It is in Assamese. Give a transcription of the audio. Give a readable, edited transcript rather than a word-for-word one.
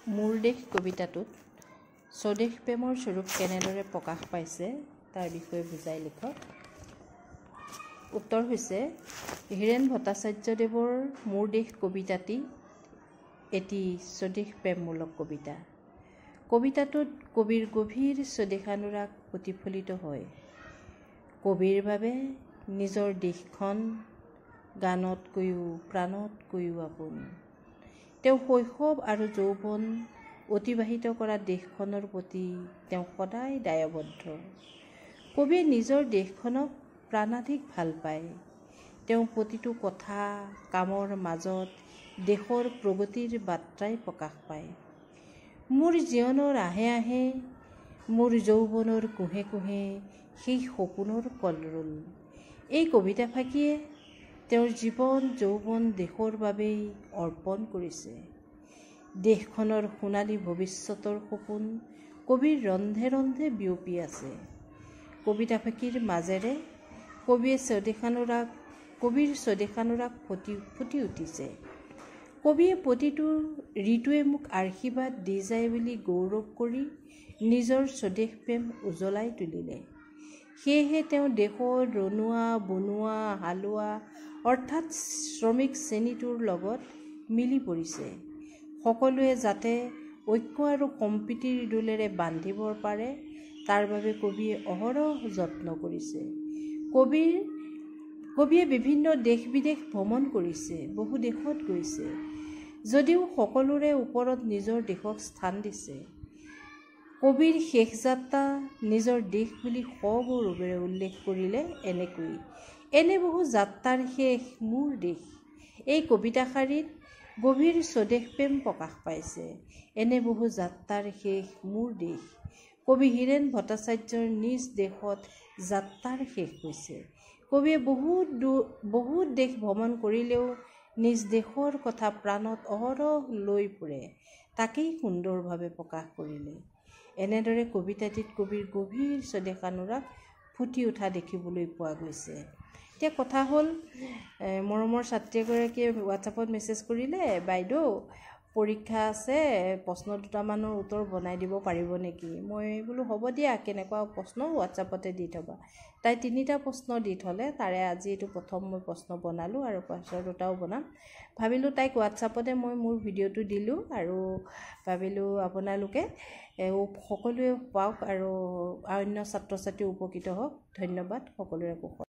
মোৰ দেশ কবিতাটোত স্বদেশ প্ৰেমৰ স্বৰূপ কেনেদৰে প্ৰকাশ পাইছে তাৰ বিষয়ে বুজাই লিখক। উত্তৰ হৈছে হীৰেন ভট্টাচাৰ্যদেৱৰ মোৰ দেশ কবিতাটি এটি স্বদেশ প্ৰেমমূলক কবিতা। কবিতাটোত কবিৰ গভীৰ স্বদেশানুৰাগ প্ৰতিফলিত হয়। কবিৰ বাবে নিজৰ দেশখন গানতকৈও প্ৰাণতকৈও আপোন। তেওঁ শৈশৱ আৰু যৌৱন অতিবাহিত কৰা দেশখনৰ প্ৰতি তেওঁ সদায় দায়বদ্ধ। কবিয়ে নিজৰ দেশখনক প্ৰাণাধিক ভাল পায়। তেওঁ প্ৰতিটো কথা কামৰ মাজত দেশৰ প্ৰগতিৰ বাৰ্তাই প্ৰকাশ পায়। মোৰ জীৱনৰ আহে আহে, মোৰ যৌৱনৰ কোহে কোহে সেই সপোনৰ কলৰোল। এই কবিতাফাঁকিয়ে তেওঁৰ জীৱন যৌৱন দেশৰ বাবেই অৰ্পণ কৰিছে। দেশখনৰ সোণালী ভৱিষ্যতৰ সপোন কবিৰ ৰন্ধে ৰন্ধে বিয়পি আছে। কবিতাফাঁকিৰ মাজেৰে কবিৰ স্বদেশানুৰাগ ফুটি উঠিছে। কবিয়ে প্ৰতিটো ঋতুৱে মোক আশীৰ্বাদ দি যায় বুলি গৌৰৱ কৰি নিজৰ স্বদেশ প্ৰেম উজ্বলাই তুলিলে। সেয়েহে তেওঁ দেশৰ ৰনোৱা বনোৱা হালোৱা অৰ্থাৎ শ্ৰমিক শ্ৰেণীটোৰ লগত মিলি পৰিছে। সকলোৱে যাতে ঐক্য আৰু সম্প্ৰীতিৰ দোলেৰে বান্ধিব পাৰে তাৰ বাবে কবিয়ে অহৰহ যত্ন কৰিছে। কবিয়ে বিভিন্ন দেশ বিদেশ ভ্ৰমণ কৰিছে, বহু দেশত গৈছে। যদিও সকলোৰে ওপৰত নিজৰ দেশক স্থান দিছে। কবিৰ শেষ যাত্ৰা নিজৰ দেশ বুলি সগৌৰৱেৰে উল্লেখ কৰিলে এনেকৈ: এনে বহু যাত্ৰাৰ শেষ মোৰ দেশ। এই কবিতাশাৰীত গভীৰ স্বদেশ প্ৰেম প্ৰকাশ পাইছে। এনে বহু যাত্ৰাৰ শেষ মোৰ দেশ। কবি হীৰেন ভট্টাচাৰ্যৰ নিজ দেশত যাত্ৰাৰ শেষ হৈছে। কবিয়ে বহুত দেশ ভ্ৰমণ কৰিলেও নিজ দেশৰ কথা প্ৰাণত অহৰহ লৈ ফুৰে। তাকেই সুন্দৰভাৱে প্ৰকাশ কৰিলে। এনেদৰে কবিতাটিত কবিৰ গভীৰ স্বদেশানুৰাগ ফুটি উঠা দেখিবলৈ পোৱা গৈছে। এতিয়া কথা হ'ল, মৰমৰ ছাত্ৰী এগৰাকীয়ে হোৱাটছআপত মেছেজ কৰিলে, বাইদেউ পৰীক্ষা আছে, প্ৰশ্ন দুটামানৰ উত্তৰ বনাই দিব পাৰিব নেকি? মই বোলো হ'ব দিয়া, কেনেকুৱা প্ৰশ্ন হোৱাটছআপতে দি থ'বা। তাই 3টা প্ৰশ্ন দি থ'লে, তাৰে আজি এইটো প্ৰথম মই প্ৰশ্ন বনালোঁ আৰু পাছৰ দুটাও বনাম। ভাবিলোঁ তাইক হোৱাটছআপতে মই মোৰ ভিডিঅ'টো দিলোঁ আৰু ভাবিলোঁ আপোনালোকে সকলোৱে পাওক আৰু অন্য ছাত্ৰ ছাত্ৰী উপকৃত হওক। ধন্যবাদ, সকলোৰে কুশল।